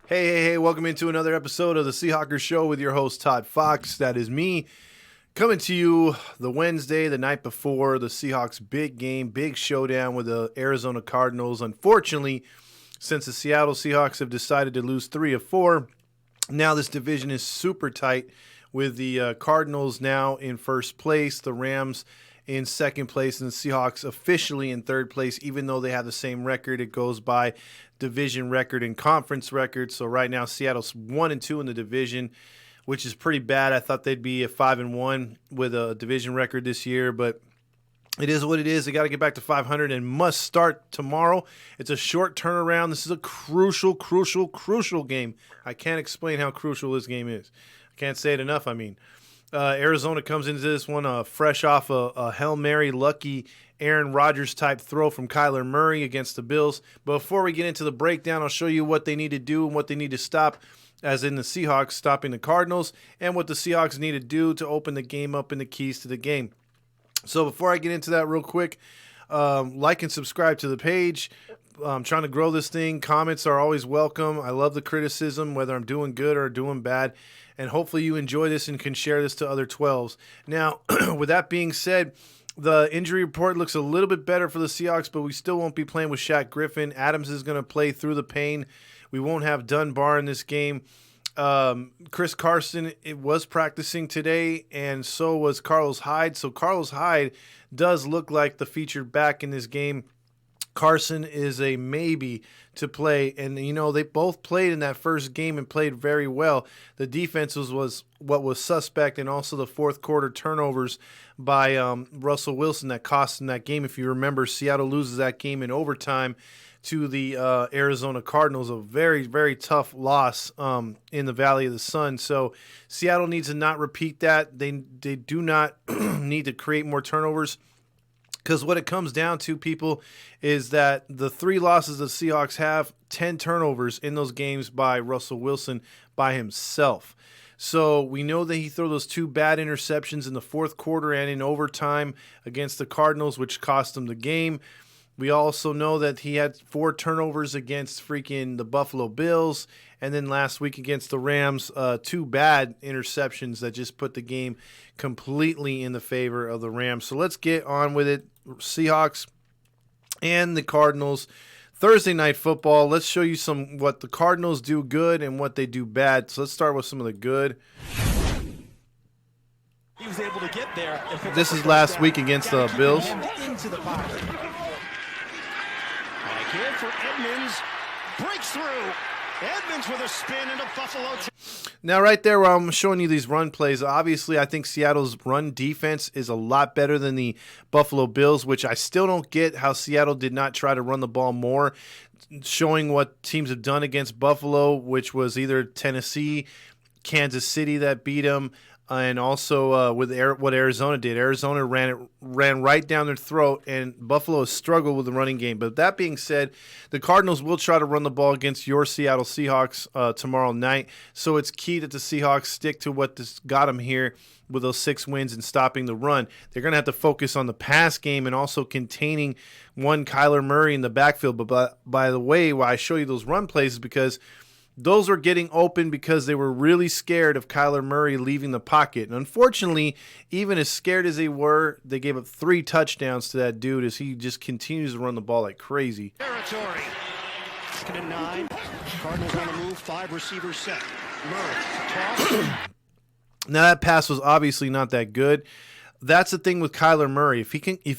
Hey, welcome into another episode of the Seahawkers Show with your host, Todd Fox. That is me, coming to you the Wednesday, the night before the Seahawks' big game, big showdown with the Arizona Cardinals. Unfortunately, since the Seattle Seahawks have decided to lose 3 of 4, now this division is super tight with the Cardinals now in first place, the Rams in second place, and the Seahawks officially in third place, even though they have the same record. It goes by division record and conference record. So right now, Seattle's 1-2 in the division, which is pretty bad. I thought they'd be a 5-1 with a division record this year, but it is what it is. They got to get back to 500 and must start tomorrow. It's a short turnaround. This is a crucial game. I can't explain how crucial this game is. I can't say it enough. Arizona comes into this one fresh off a Hail Mary lucky Aaron Rodgers type throw from Kyler Murray against the Bills. But before we get into the breakdown, I'll show you what they need to do and what they need to stop, as in the Seahawks stopping the Cardinals, and what the Seahawks need to do to open the game up and the keys to the game. So before I get into that real quick, like and subscribe to the page. I'm trying to grow this thing. Comments are always welcome. I love the criticism, whether I'm doing good or doing bad. And hopefully you enjoy this and can share this to other 12s. Now, with that being said, the injury report looks a little bit better for the Seahawks, but we still won't be playing with Shaq Griffin. Adams is going to play through the pain. We won't have Dunbar in this game. Chris Carson was practicing today, and so was Carlos Hyde. So Carlos Hyde does look like the featured back in this game. Carson is a maybe to play, and they both played in that first game and played very well. The defense was what was suspect, and also the fourth quarter turnovers by Russell Wilson that cost him that game. If you remember, Seattle loses that game in overtime to the Arizona Cardinals, a very, very tough loss in the Valley of the Sun. So Seattle needs to not repeat that. They do not need to create more turnovers. Because what it comes down to, people, is that the 3 losses the Seahawks have, 10 turnovers in those games by Russell Wilson by himself. So we know that he threw those 2 bad interceptions in the fourth quarter and in overtime against the Cardinals, which cost him the game. We also know that he had 4 turnovers against freaking the Buffalo Bills, and then last week against the Rams, 2 bad interceptions that just put the game completely in the favor of the Rams. So let's get on with it. Seahawks and the Cardinals. Thursday night football. Let's show you what the Cardinals do good and what they do bad. So let's start with some of the good. He was able to get there. This is last week against the Bills. Into the pocket. Again for Edmonds. Breaks through. Edmonds with a spin into Buffalo. Now, right there where I'm showing you these run plays, obviously I think Seattle's run defense is a lot better than the Buffalo Bills, which I still don't get how Seattle did not try to run the ball more, showing what teams have done against Buffalo, which was either Tennessee, Kansas City that beat them, and also with what Arizona did. Arizona ran right down their throat, and Buffalo has struggled with the running game. But that being said, the Cardinals will try to run the ball against your Seattle Seahawks tomorrow night. So it's key that the Seahawks stick to what got them here with those 6 wins and stopping the run. They're going to have to focus on the pass game and also containing one Kyler Murray in the backfield. But by the way, why I show you those run plays is because those are getting open because they were really scared of Kyler Murray leaving the pocket. And unfortunately, even as scared as they were, they gave up 3 touchdowns to that dude as he just continues to run the ball like crazy. Territory. 2nd and 9. Cardinals on the move. 5 receivers set. Murray. Toss. Now that pass was obviously not that good. That's the thing with Kyler Murray. If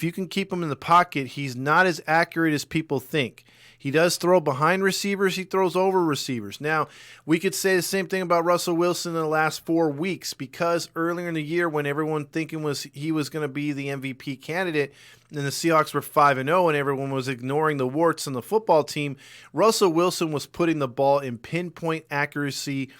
you can keep him in the pocket, he's not as accurate as people think. He does throw behind receivers. He throws over receivers. Now, we could say the same thing about Russell Wilson in the last 4 weeks, because earlier in the year when everyone thinking he was going to be the MVP candidate and the Seahawks were 5-0 and everyone was ignoring the warts on the football team, Russell Wilson was putting the ball in pinpoint accuracy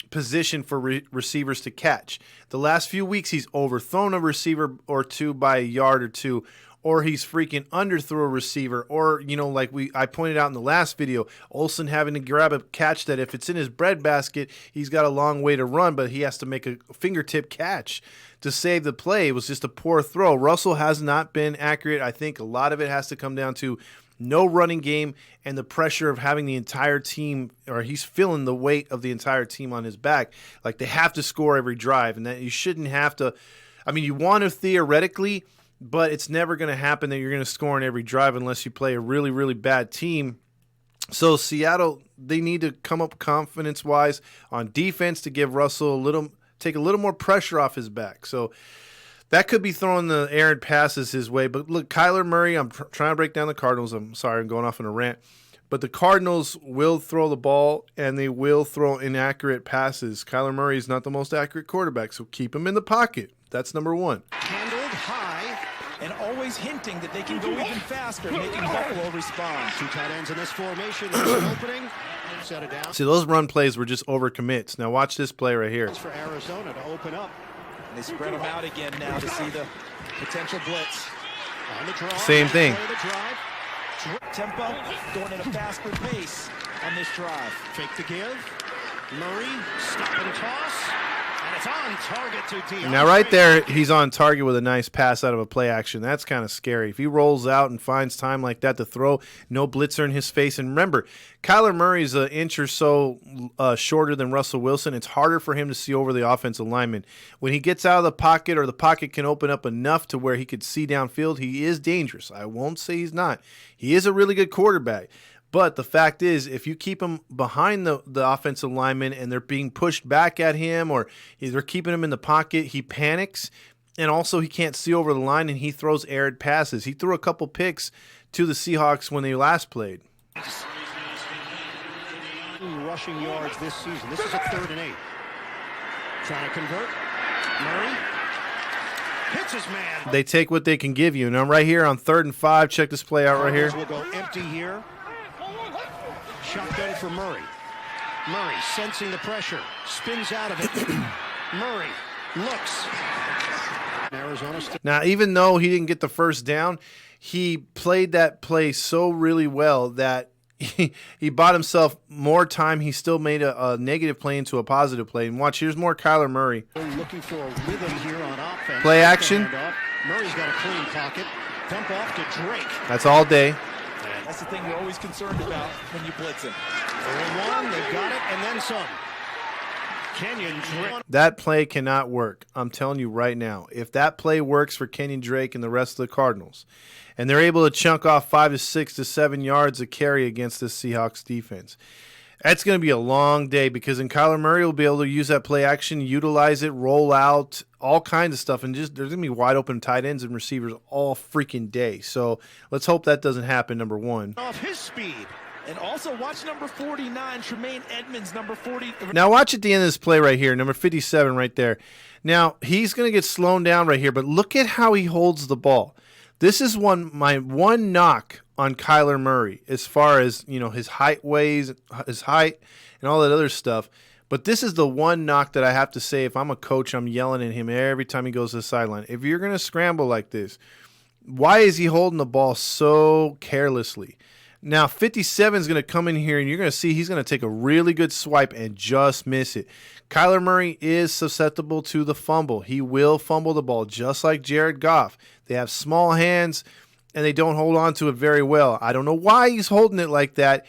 position for receivers to catch. The last few weeks, he's overthrown a receiver or 2 by a yard or 2, or he's freaking underthrew a receiver, or, like I pointed out in the last video, Olsen having to grab a catch that if it's in his breadbasket, he's got a long way to run, but he has to make a fingertip catch to save the play. It was just a poor throw. Russell has not been accurate. I think a lot of it has to come down to no running game, and the pressure of having the entire team, or he's feeling the weight of the entire team on his back. Like, they have to score every drive, and that you shouldn't have to. I mean, you want to theoretically, but it's never going to happen that you're going to score in every drive unless you play a really, really bad team. So Seattle, they need to come up confidence-wise on defense to give Russell take a little more pressure off his back. So that could be throwing the errant passes his way. But look, Kyler Murray, I'm trying to break down the Cardinals. I'm sorry, I'm going off on a rant. But the Cardinals will throw the ball, and they will throw inaccurate passes. Kyler Murray is not the most accurate quarterback, so keep him in the pocket. That's number one. Handled high and always hinting that they can go even faster, making Buffalo respond. Two tight ends in this formation. There's an opening. Set it down. See, those run plays were just overcommits. Now watch this play right here. For Arizona to open up. And they spread them out again now to see the potential blitz. On the draw. Same thing. The drive. Tempo going at a faster pace on this drive. Fake to give. Murray, stop and toss. And it's on target to DeAndre. Now right there, he's on target with a nice pass out of a play action. That's kind of scary. If he rolls out and finds time like that to throw, no blitzer in his face. And remember, Kyler Murray's an inch or so shorter than Russell Wilson. It's harder for him to see over the offensive lineman. When he gets out of the pocket, or the pocket can open up enough to where he could see downfield, he is dangerous. I won't say he's not. He is a really good quarterback. But the fact is, if you keep him behind the offensive lineman and they're being pushed back at him, or they're keeping him in the pocket, he panics, and also he can't see over the line, and he throws errant passes. He threw a couple picks to the Seahawks when they last played. Rushing yards this season. This is a 3rd and 8. Trying to convert. Murray hits his man. They take what they can give you. And I'm right here on 3rd and 5. Check this play out right here. Will go empty here. Shotgun for Murray. Murray sensing the pressure. Spins out of it. Murray looks. Arizona. Now, even though he didn't get the first down, he played that play so really well that he bought himself more time. He still made a negative play into a positive play. And watch, here's more Kyler Murray. Looking for a rhythm here on offense. Play action. Murray's got a clean pocket. Dump off to Drake. That's all day. That's the thing you're always concerned about when you blitz him. 1, they've got it, and then some. Kenyon Drake. That play cannot work. I'm telling you right now. If that play works for Kenyon Drake and the rest of the Cardinals, and they're able to chunk off 5 to 6 to 7 yards of carry against this Seahawks defense, that's going to be a long day, because then Kyler Murray will be able to use that play action, utilize it, roll out, all kinds of stuff, and just there's going to be wide open tight ends and receivers all freaking day. So let's hope that doesn't happen, number one. Off his speed. And also watch number 49, Tremaine Edmonds, number 40. Now watch at the end of this play right here, number 57 right there. Now he's going to get slowed down right here, but look at how he holds the ball. This is my one knock on Kyler Murray, as far as, you know, his height and all that other stuff. But this is the one knock that I have to say. If I'm a coach, I'm yelling at him every time he goes to the sideline. If you're going to scramble like this, why is he holding the ball so carelessly? Now 57 is going to come in here, and you're going to see he's going to take a really good swipe and just miss it. Kyler Murray is susceptible to the fumble. He will fumble the ball, just like Jared Goff. They have small hands, and they don't hold on to it very well. I don't know why he's holding it like that,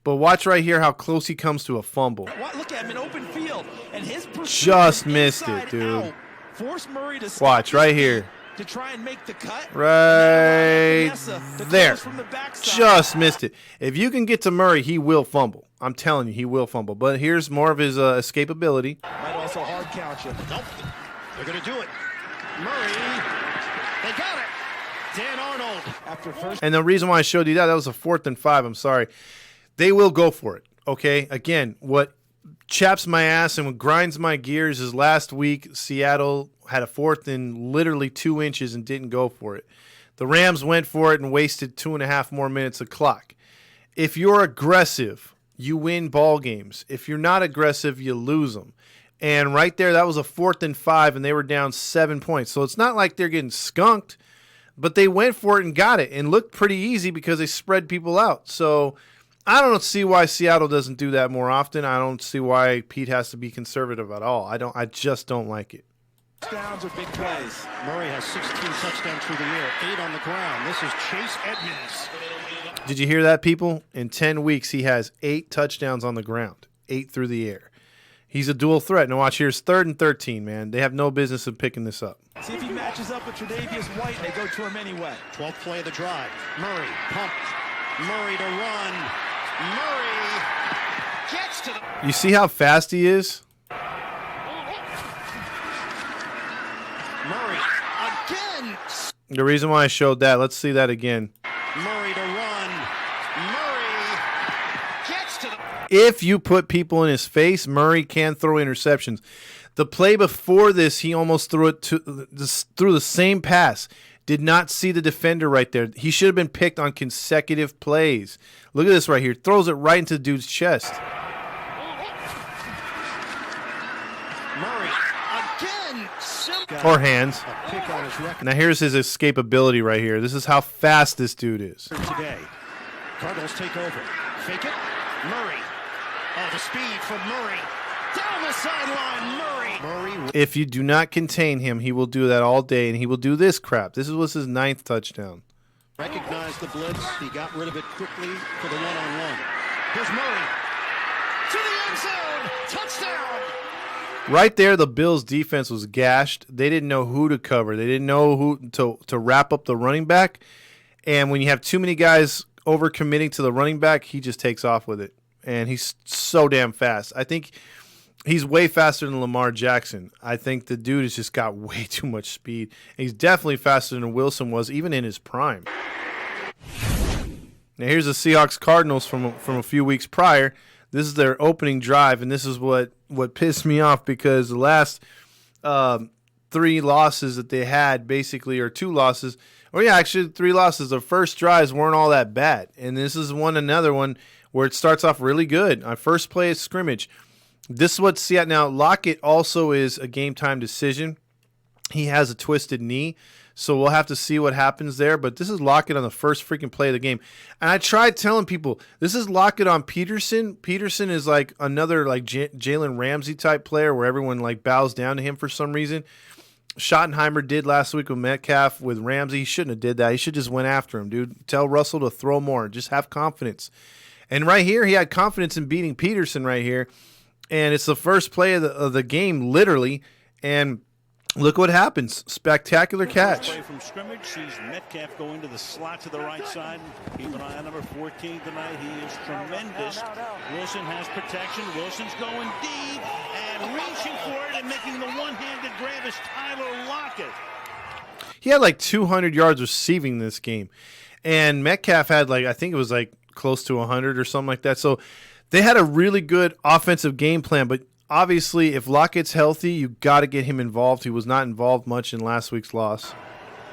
but watch right here how close he comes to a fumble. Look at him in open field, and his just missed it, dude. Force Murray to watch right here. To try and make the cut. Right there. Just missed it. If you can get to Murray, he will fumble. I'm telling you, he will fumble. But here's more of his escapability. Might also hard count you. Nope. They're going to do it. Murray. They got it. Dan Arnold. After first. And the reason why I showed you that was a 4th and 5. I'm sorry. They will go for it. Okay? Again, what chaps my ass and what grinds my gears is last week Seattle had a 4th and literally 2 inches and didn't go for it. The Rams went for it and wasted 2.5 more minutes of clock. If you're aggressive, you win ball games. If you're not aggressive, you lose them. And right there, that was a 4th and 5, and they were down 7 points. So it's not like they're getting skunked, but they went for it and got it, and looked pretty easy because they spread people out. So I don't see why Seattle doesn't do that more often. I don't see why Pete has to be conservative at all. I just don't like it. Touchdowns or big plays. Murray has 16 touchdowns through the air, 8 on the ground. This is Chase Edmonds. Did you hear that, people? In 10 weeks, he has 8 touchdowns on the ground, 8 through the air. He's a dual threat. Now watch, here's 3rd and 13, man. They have no business in picking this up. See if he matches up with Tre'Davious White. They go to him anyway. 12th play of the drive. Murray pumped. Murray to run. Murray gets to the... You see how fast he is? Murray again. The reason why I showed that, let's see that again. Murray to run. Murray gets to the... If you put people in his face, Murray can throw interceptions. The play before this, he almost threw it through the same pass. Did not see the defender right there. He should have been picked on consecutive plays. Look at this right here. Throws it right into the dude's chest. Murray again. Or hands. A pick on his record Now here's his escapability right here. This is how fast this dude is. today. Cardinals take over. Fake it. Murray. Oh, the speed from Murray. Down the sideline, Murray. If you do not contain him, he will do that all day, and he will do this crap. This was his 9th touchdown. Recognized the blitz. He got rid of it quickly for the one-on-one. Here's Murray. To the end zone. Touchdown. Right there, the Bills' defense was gashed. They didn't know who to cover. They didn't know who to wrap up the running back. And when you have too many guys over-committing to the running back, he just takes off with it. And he's so damn fast. I think he's way faster than Lamar Jackson. I think the dude has just got way too much speed. And he's definitely faster than Wilson was, even in his prime. Now here's the Seahawks Cardinals from a few weeks prior. This is their opening drive, and this is what pissed me off because the last 3 losses that they had basically, or 2 losses, or yeah, actually 3 losses. The first drives weren't all that bad, and this is another one where it starts off really good. On first play of scrimmage. This is what Seattle. Now, Lockett also is a game-time decision. He has a twisted knee, so we'll have to see what happens there. But this is Lockett on the first freaking play of the game. And I tried telling people, this is Lockett on Peterson. Peterson is like another like Jalen Ramsey type player where everyone like bows down to him for some reason. Schottenheimer did last week with Metcalf, with Ramsey. He shouldn't have did that. He should just went after him, dude. Tell Russell to throw more. Just have confidence. And right here, he had confidence in beating Peterson right here. And it's the first play of the game, literally. And look what happens. Spectacular catch. Play from scrimmage sees Metcalf go into the slot to the right side. Keep an eye on number 14 tonight. He is tremendous. Wilson has protection. Wilson's going deep and reaching for it and making the one-handed grab is Tyler Lockett. He had like 200 yards receiving this game. And Metcalf had like, I think it was like close to 100 or something like that. So they had a really good offensive game plan, but obviously, if Lockett's healthy, you got to get him involved. He was not involved much in last week's loss.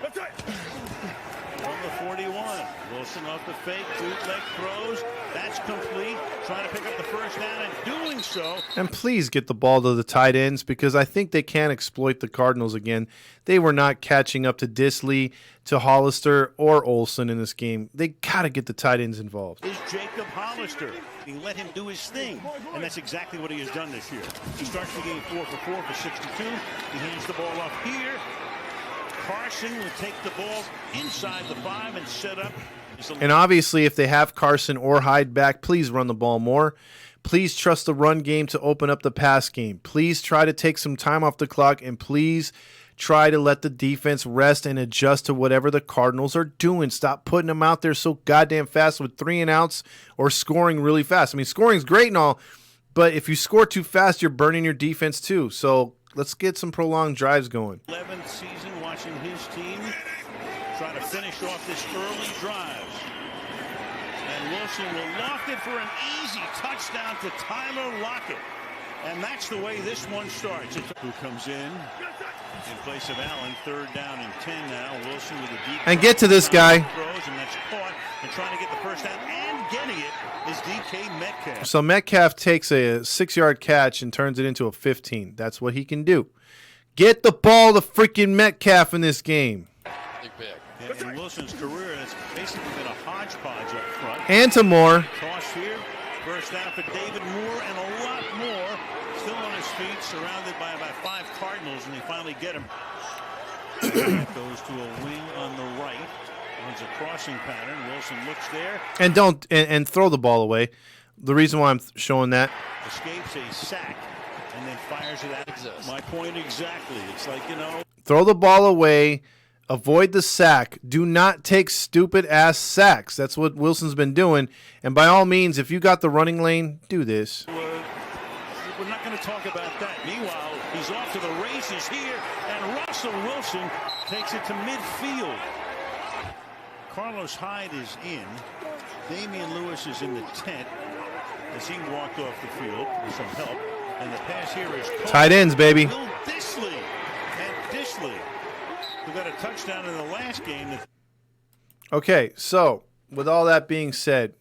On the 41, Wilson off the fake, bootleg throws. That's complete. Trying to pick up the first down and doing so. And please get the ball to the tight ends because I think they can exploit the Cardinals again. They were not catching up to Disley, to Hollister, or Olsen in this game. They got to get the tight ends involved. Is Jacob Hollister. He let him do his thing, and that's exactly what he has done this year. He starts the game 4 for 4 for 62. He hands the ball off here. Carson will take the ball inside the 5 and set up. And obviously, if they have Carson or Hyde back, please run the ball more. Please trust the run game to open up the pass game. Please try to take some time off the clock, and please try to let the defense rest and adjust to whatever the Cardinals are doing. Stop putting them out there so goddamn fast with 3 and outs or scoring really fast. I mean, scoring's great and all, but if you score too fast, you're burning your defense too. So let's get some prolonged drives going. 11th season watching his team try to finish off this early drive. And Wilson will loft it for an easy touchdown to Tyler Lockett. And that's the way this one starts. Who comes in place of Allen, 3rd down and 10 now. Wilson with a deep and get to this guy. Throws, and that's caught. And trying to get the first down and getting it is DK Metcalf. So Metcalf takes a 6-yard catch and turns it into a 15. That's what he can do. Get the ball to freaking Metcalf in this game. Yeah, in Wilson's career, it's basically been a hodgepodge up front. And to Moore. Toss here. First down for David Moore and a lot more. Still on his feet, surrounded by about 5 Cardinals, and they finally get him. Goes to a wing on the right. Runs a crossing pattern. Wilson looks there. And don't and throw the ball away. The reason why I'm showing that. Escapes a sack and then fires it out. My point exactly. It's like, Throw the ball away. Avoid the sack. Do not take stupid-ass sacks. That's what Wilson's been doing. And by all means, if you got the running lane, do this. We're not going to talk about that. Meanwhile, he's off to the races here, and Russell Wilson takes it to midfield. Carlos Hyde is in. Damian Lewis is in the tent as he walked off the field with some help. And the pass here is tight ends, baby. Will Disley. And Disley, who got a touchdown in the last game. Okay, so with all that being said,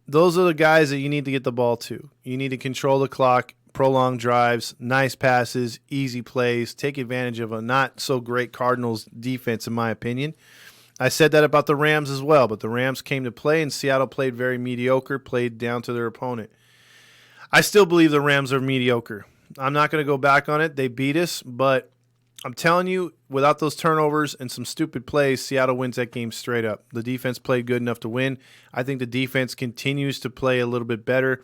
those are the guys that you need to get the ball to. You need to control the clock, prolonged drives, nice passes, easy plays, take advantage of a not-so-great Cardinals defense, in my opinion. I said that about the Rams as well, but the Rams came to play, and Seattle played very mediocre, played down to their opponent. I still believe the Rams are mediocre. I'm not going to go back on it. They beat us, but I'm telling you, without those turnovers and some stupid plays, Seattle wins that game straight up. The defense played good enough to win. I think the defense continues to play a little bit better,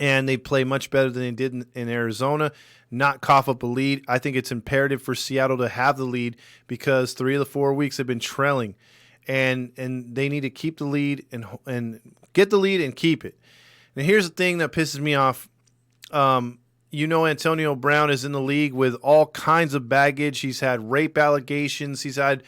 and they play much better than they did in Arizona. Not cough up a lead. I think it's imperative for Seattle to have the lead because 3 of the 4 weeks have been trailing, and they need to keep the lead and get the lead and keep it. Now, here's the thing that pisses me off. Antonio Brown is in the league with all kinds of baggage. He's had rape allegations. He's had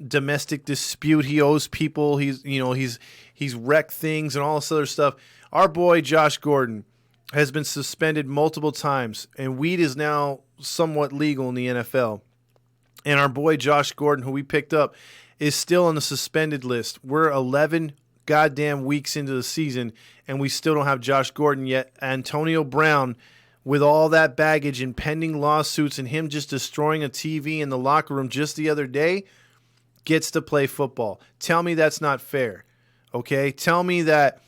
domestic dispute. He owes people. He's wrecked things and all this other stuff. Our boy Josh Gordon has been suspended multiple times, and weed is now somewhat legal in the NFL. And our boy Josh Gordon, who we picked up, is still on the suspended list. We're 11 goddamn weeks into the season, and we still don't have Josh Gordon yet. Antonio Brown, with all that baggage and pending lawsuits and him just destroying a TV in the locker room just the other day, gets to play football. Tell me that's not fair, okay? Tell me that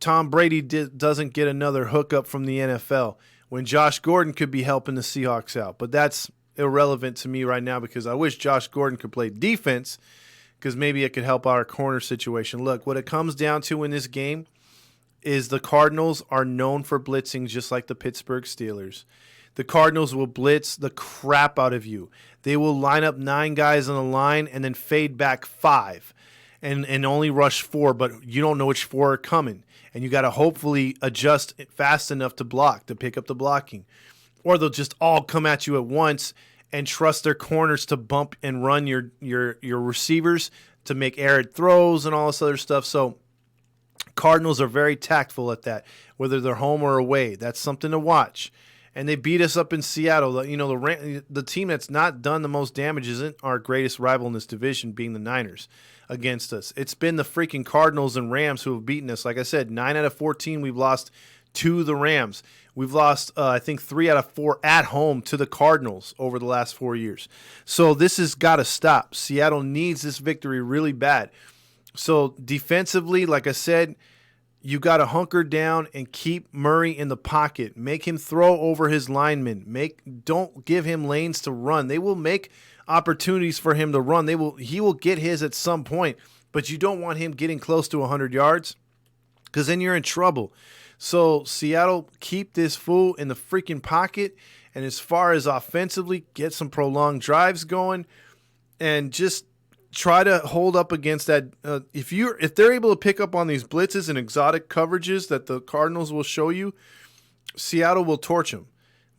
Tom Brady doesn't get another hookup from the NFL when Josh Gordon could be helping the Seahawks out. But that's irrelevant to me right now because I wish Josh Gordon could play defense because maybe it could help our corner situation. Look, what it comes down to in this game is the Cardinals are known for blitzing just like the Pittsburgh Steelers. The Cardinals will blitz the crap out of you. They will line up 9 guys on the line and then fade back 5 and only rush 4, but you don't know which 4 are coming. And you got to hopefully adjust fast enough to block, to pick up the blocking. Or they'll just all come at you at once and trust their corners to bump and run your receivers to make errant throws and all this other stuff. So Cardinals are very tactful at that, whether they're home or away. That's something to watch. And they beat us up in Seattle. The team that's not done the most damage isn't our greatest rival in this division, being the Niners, against us. It's been the freaking Cardinals and Rams who have beaten us. Like I said, 9 out of 14 we've lost to the Rams. We've lost, I think, 3 out of 4 at home to the Cardinals over the last 4 years. So this has got to stop. Seattle needs this victory really bad. So defensively, like I said, you got to hunker down and keep Murray in the pocket. Make him throw over his linemen. Don't give him lanes to run. They will make opportunities for him to run. He will get his at some point, but you don't want him getting close to 100 yards because then you're in trouble. So Seattle, keep this fool in the freaking pocket, and as far as offensively, get some prolonged drives going, and just try to hold up against that. If they're able to pick up on these blitzes and exotic coverages that the Cardinals will show you, Seattle will torch them.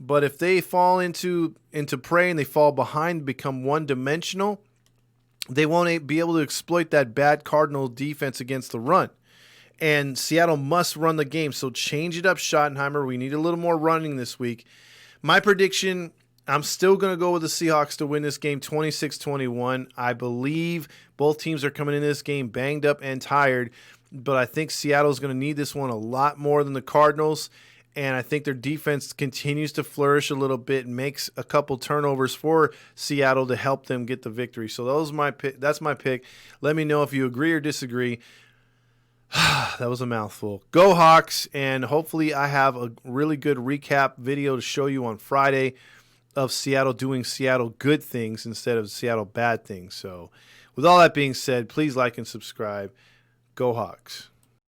But if they fall into prey and they fall behind, become one-dimensional, they won't be able to exploit that bad Cardinal defense against the run. And Seattle must run the game, so change it up, Schottenheimer. We need a little more running this week. My prediction, I'm still going to go with the Seahawks to win this game 26-21. I believe both teams are coming into this game banged up and tired, but I think Seattle's going to need this one a lot more than the Cardinals, and I think their defense continues to flourish a little bit and makes a couple turnovers for Seattle to help them get the victory. So that's my pick. Let me know if you agree or disagree. That was a mouthful. Go Hawks, and hopefully I have a really good recap video to show you on Friday of Seattle doing Seattle good things instead of Seattle bad things. So With all that being said, please like and subscribe. Go Hawks.